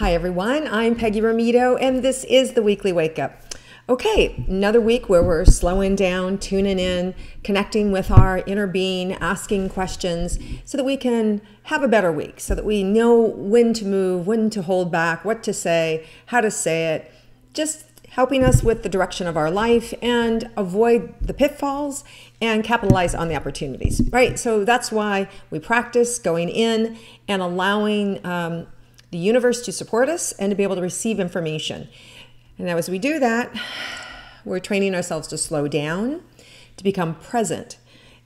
Hi everyone, I'm Peggy Rometo and this is the Weekly Wake Up. Okay, another week where we're slowing down, tuning in, connecting with our inner being, asking questions so that we can have a better week, so that we know when to move, when to hold back, what to say, how to say it, just helping us with the direction of our life and avoid the pitfalls and capitalize on the opportunities, right? So that's why we practice going in and allowing the universe to support us and to be able to receive information. And now as we do that, we're training ourselves to slow down, to become present.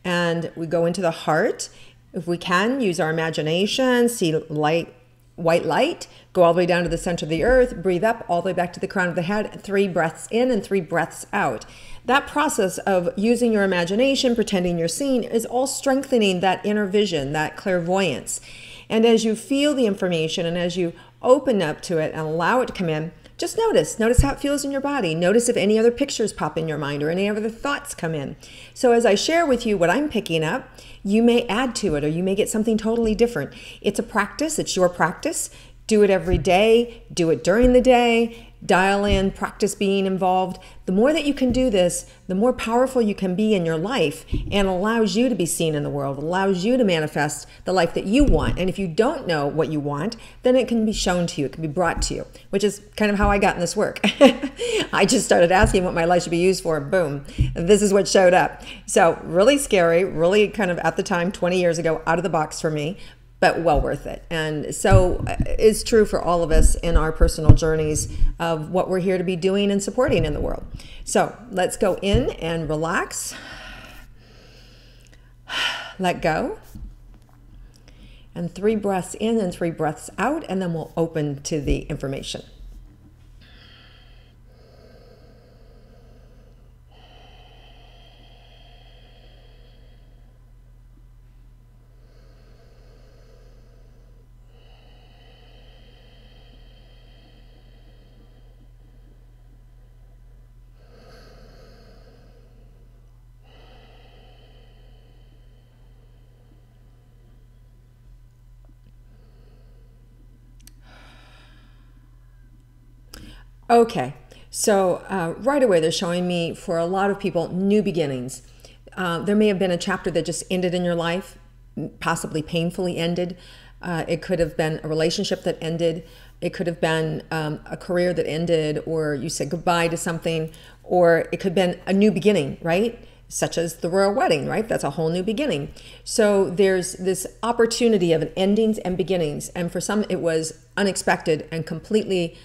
And we go into the heart. If we can, use our imagination, see light, white light, go all the way down to the center of the earth, breathe up all the way back to the crown of the head, 3 breaths in and 3 breaths out. That process of using your imagination, pretending you're seeing, is all strengthening that inner vision, that clairvoyance. And as you feel the information and as you open up to it and allow it to come in, just notice how it feels in your body. Notice if any other pictures pop in your mind or any other thoughts come in. So as I share with you what I'm picking up, you may add to it or you may get something totally different. It's a practice, it's your practice. Do it every day, do it during the day, dial in, practice being involved. The more that you can do this, the more powerful you can be in your life and allows you to be seen in the world, allows you to manifest the life that you want. And if you don't know what you want, then it can be shown to you, it can be brought to you, which is kind of how I got in this work. I just started asking what my life should be used for, boom, this is what showed up. So really scary, really kind of at the time, 20 years ago, out of the box for me, but well worth it. And so it's true for all of us in our personal journeys of what we're here to be doing and supporting in the world. So let's go in and relax, let go, and 3 breaths in and 3 breaths out, and then we'll open to the information. Okay, so right away they're showing me, for a lot of people, new beginnings. There may have been a chapter that just ended in your life, possibly painfully ended. It could have been a relationship that ended. It could have been a career that ended, or you said goodbye to something, or it could have been a new beginning, right? Such as the royal wedding, right? That's a whole new beginning. So there's this opportunity of endings and beginnings. And for some, it was unexpected and completely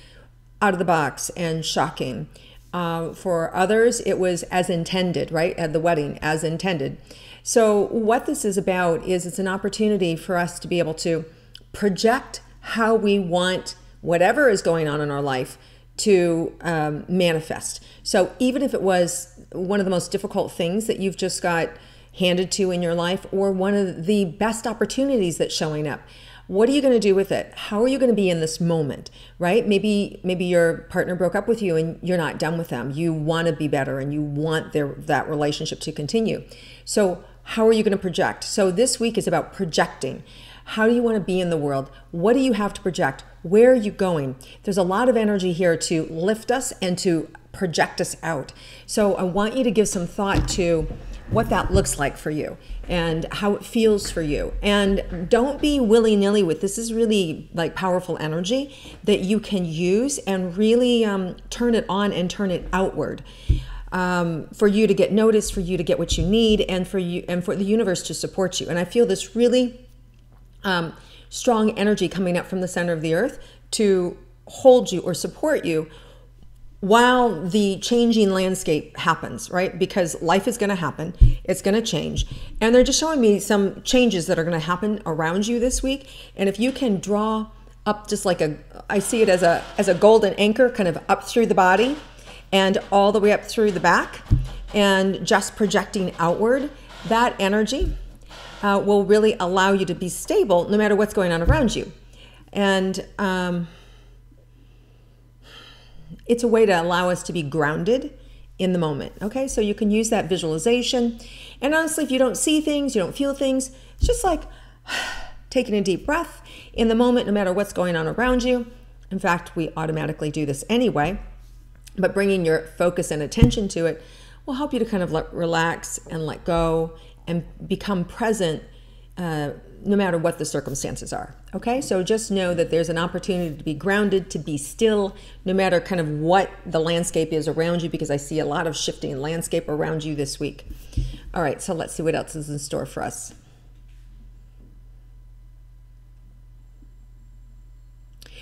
out of the box and shocking. For others, it was as intended, right? At the wedding, as intended. So what this is about is it's an opportunity for us to be able to project how we want whatever is going on in our life to manifest. So even if it was one of the most difficult things that you've just got handed to in your life, or one of the best opportunities that's showing up, what are you going to do with it? How are you going to be in this moment, right? Maybe your partner broke up with you and you're not done with them. You want to be better and you want that relationship to continue. So how are you going to project? So this week is about projecting. How do you want to be in the world? What do you have to project? Where are you going? There's a lot of energy here to lift us and to project us out. So I want you to give some thought to what that looks like for you and how it feels for you. And don't be willy-nilly with this. Is really like powerful energy that you can use and really turn it on and turn it outward for you to get noticed, for you to get what you need, and for the universe to support you. And I feel this really strong energy coming up from the center of the earth to hold you or support you while the changing landscape happens, right? Because life is going to happen, it's going to change. And they're just showing me some changes that are going to happen around you this week. And if you can draw up just like I see it as a golden anchor kind of up through the body and all the way up through the back and just projecting outward, that energy will really allow you to be stable no matter what's going on around you. And it's a way to allow us to be grounded in the moment. Okay, so you can use that visualization. And honestly, if you don't see things, you don't feel things, it's just like taking a deep breath in the moment, no matter what's going on around you. In fact, we automatically do this anyway, but bringing your focus and attention to it will help you to kind of relax and let go and become present no matter what the circumstances are. Okay, so just know that there's an opportunity to be grounded, to be still, no matter kind of what the landscape is around you, because I see a lot of shifting landscape around you this week. All right, so let's see what else is in store for us.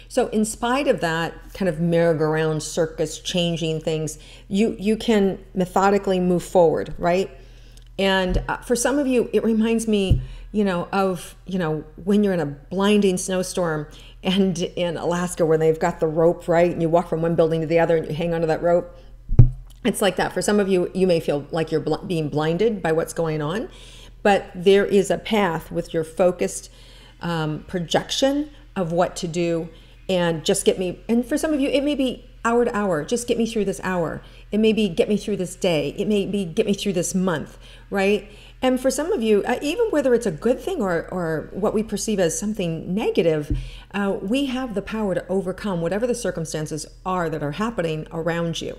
So in spite of that kind of merry-go-round circus changing things, you can methodically move forward, right? And for some of you, it reminds me, of, when you're in a blinding snowstorm and in Alaska where they've got the rope, right? And you walk from one building to the other and you hang onto that rope. It's like that. For some of you, you may feel like you're being blinded by what's going on, but there is a path with your focused projection of what to do. And just get me, and for some of you, it may be hour to hour, just get me through this hour. It may be get me through this day. It may be get me through this month, right? And for some of you, even whether it's a good thing or what we perceive as something negative, we have the power to overcome whatever the circumstances are that are happening around you.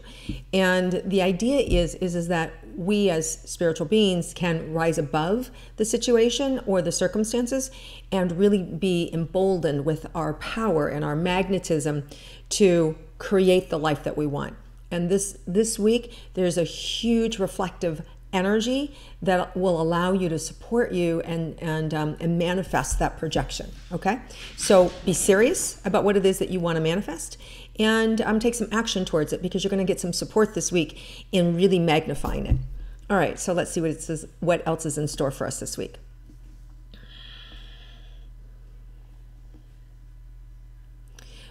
And the idea is that we as spiritual beings can rise above the situation or the circumstances and really be emboldened with our power and our magnetism to create the life that we want. And this week, there's a huge reflective energy that will allow you to support you and manifest that projection. Okay, so be serious about what it is that you want to manifest, and take some action towards it, because you're going to get some support this week in really magnifying it. All right, so let's see what else is in store for us this week.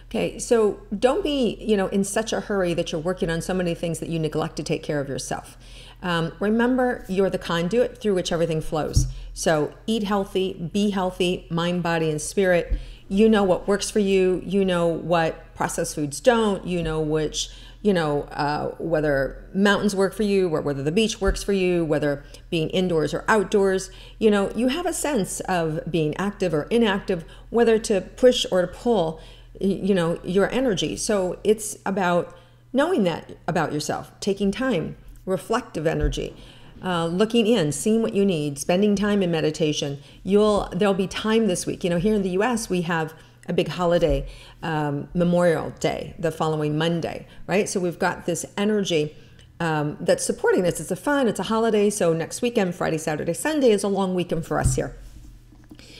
Okay, so don't be, in such a hurry that you're working on so many things that you neglect to take care of yourself. Remember, you're the conduit through which everything flows. So eat healthy, be healthy, mind, body, and spirit. You know what works for you. You know what processed foods don't. You know which, whether mountains work for you or whether the beach works for you, whether being indoors or outdoors. You have a sense of being active or inactive, whether to push or to pull your energy. So it's about knowing that about yourself, taking time, reflective energy, looking in, seeing what you need, spending time in meditation. There'll be time this week. Here in the US, we have a big holiday, Memorial Day, the following Monday, right? So we've got this energy that's supporting this. It's it's a holiday. So next weekend, Friday, Saturday, Sunday is a long weekend for us here.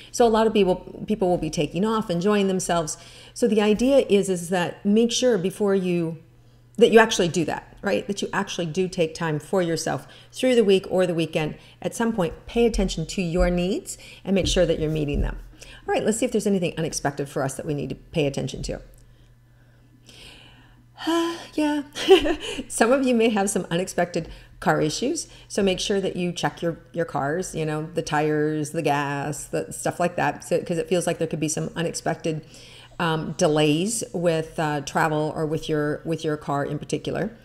So a lot of people will be taking off, enjoying themselves. So the idea is that make sure that you actually do that, right? That you actually do take time for yourself through the week or the weekend. At some point, pay attention to your needs and make sure that you're meeting them. All right, let's see if there's anything unexpected for us that we need to pay attention to. Yeah, some of you may have some unexpected car issues. So make sure that you check your cars, the tires, the gas, the stuff like that. So, because it feels like there could be some unexpected delays with travel or with your car in particular.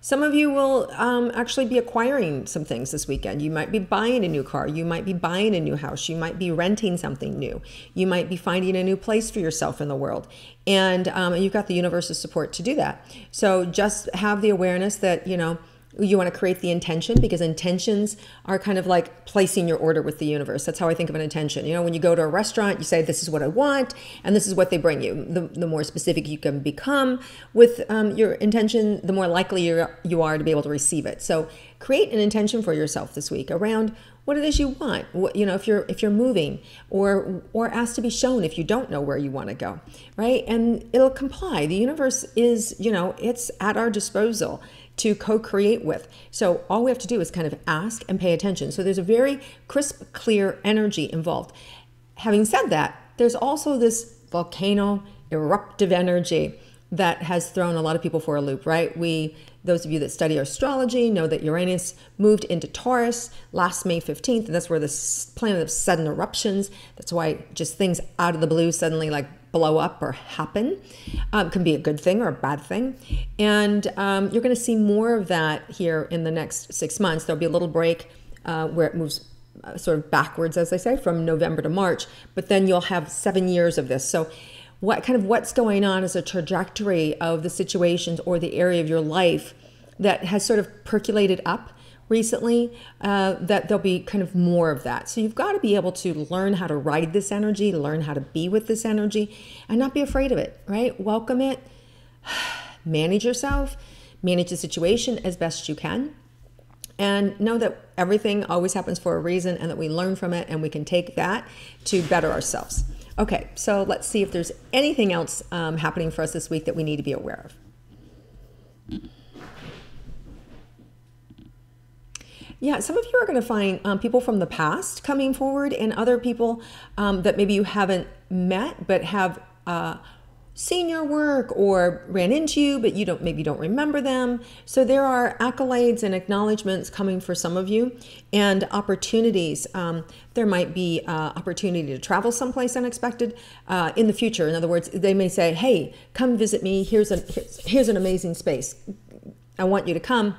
Some of you will actually be acquiring some things this weekend. You might be buying a new car. You might be buying a new house. You might be renting something new. You might be finding a new place for yourself in the world. And you've got the universe's support to do that. So just have the awareness that, you want to create the intention, because intentions are kind of like placing your order with the universe. That's how I think of an intention. When you go to a restaurant, you say, this is what I want, and this is what they bring you. The more specific you can become with your intention, the more likely you are to be able to receive it. So create an intention for yourself this week around what it is you want. If you're moving or asked to be shown if you don't know where you want to go, right? And it'll comply. The universe is, it's at our disposal to co-create with. So all we have to do is kind of ask and pay attention. So there's a very crisp, clear energy involved. Having said that, there's also this volcano eruptive energy that has thrown a lot of people for a loop, right? Those of you that study astrology know that Uranus moved into Taurus last May 15th, and that's where the planet of sudden eruptions. That's why just things out of the blue suddenly blow up or happen. Can be a good thing or a bad thing. And you're going to see more of that here in the next 6 months. There'll be a little break where it moves sort of backwards, as they say, from November to March, but then you'll have 7 years of this. So what's going on is a trajectory of the situations or the area of your life that has sort of percolated up recently, that there'll be kind of more of that. So you've got to be able to learn how to ride this energy, learn how to be with this energy, and not be afraid of it, right? Welcome it, manage yourself, manage the situation as best you can, and know that everything always happens for a reason and that we learn from it and we can take that to better ourselves. Okay, so let's see if there's anything else happening for us this week that we need to be aware of. Yeah, some of you are going to find people from the past coming forward, and other people that maybe you haven't met but have seen your work or ran into you, but maybe you don't remember them. So there are accolades and acknowledgments coming for some of you, and opportunities. There might be opportunity to travel someplace unexpected in the future. In other words, they may say, "Hey, come visit me. Here's an amazing space. I want you to come.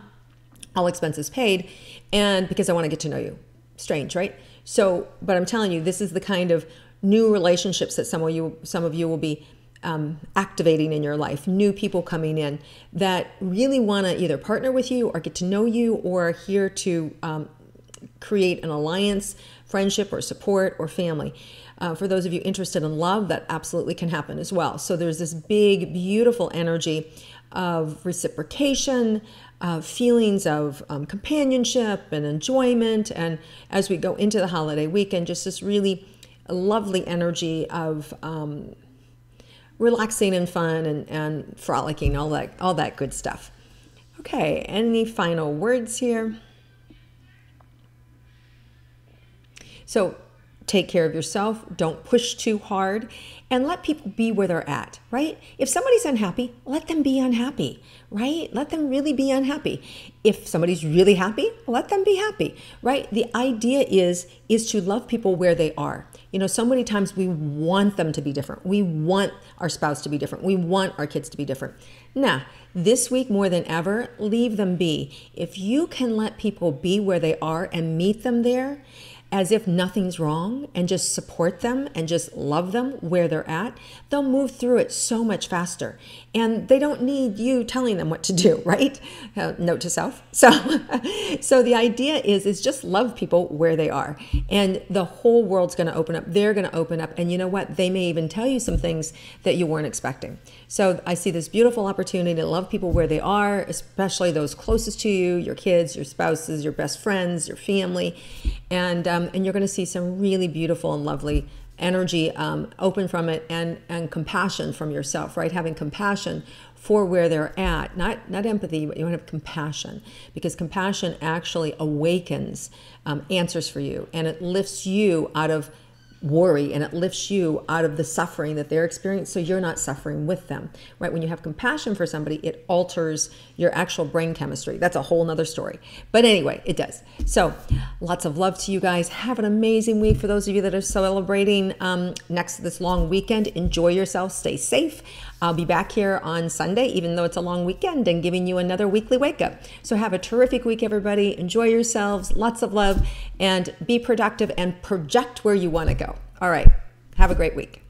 All expenses paid, and because I want to get to know you." Strange, right? So, but I'm telling you, this is the kind of new relationships that some of you will be activating in your life. New people coming in that really want to either partner with you or get to know you, or here to create an alliance, friendship, or support, or family. For those of you interested in love, that absolutely can happen as well. So there's this big, beautiful energy of reciprocation, feelings of companionship and enjoyment. And as we go into the holiday weekend, just this really lovely energy of relaxing and fun and frolicking, all that good stuff. Okay, any final words here? So take care of yourself. Don't push too hard, and let people be where they're at, right? If somebody's unhappy, let them be unhappy, right? Let them really be unhappy. If somebody's really happy, let them be happy, right? The idea is to love people where they are. You know, so many times we want them to be different. We want our spouse to be different. We want our kids to be different. Nah, this week more than ever, leave them be. If you can let people be where they are and meet them there, as if nothing's wrong, and just support them and just love them where they're at, they'll move through it so much faster. And they don't need you telling them what to do, right? Note to self. So the idea is just love people where they are. And the whole world's going to open up. They're going to open up. And you know what? They may even tell you some things that you weren't expecting. So I see this beautiful opportunity to love people where they are, especially those closest to you, your kids, your spouses, your best friends, your family. And you're going to see some really beautiful and lovely energy open from it, and compassion from yourself, right? Having compassion for where they're at, not empathy, but you want to have compassion, because compassion actually awakens answers for you, and it lifts you out of worry, and it lifts you out of the suffering that they're experiencing, so you're not suffering with them, right? When you have compassion for somebody, it alters your actual brain chemistry. That's a whole nother story. But anyway, it does. So lots of love to you guys. Have an amazing week. For those of you that are celebrating this long weekend, enjoy yourself. Stay safe. I'll be back here on Sunday, even though it's a long weekend, and giving you another weekly wake up. So have a terrific week, everybody. Enjoy yourselves. Lots of love, and be productive and project where you want to go. All right. Have a great week.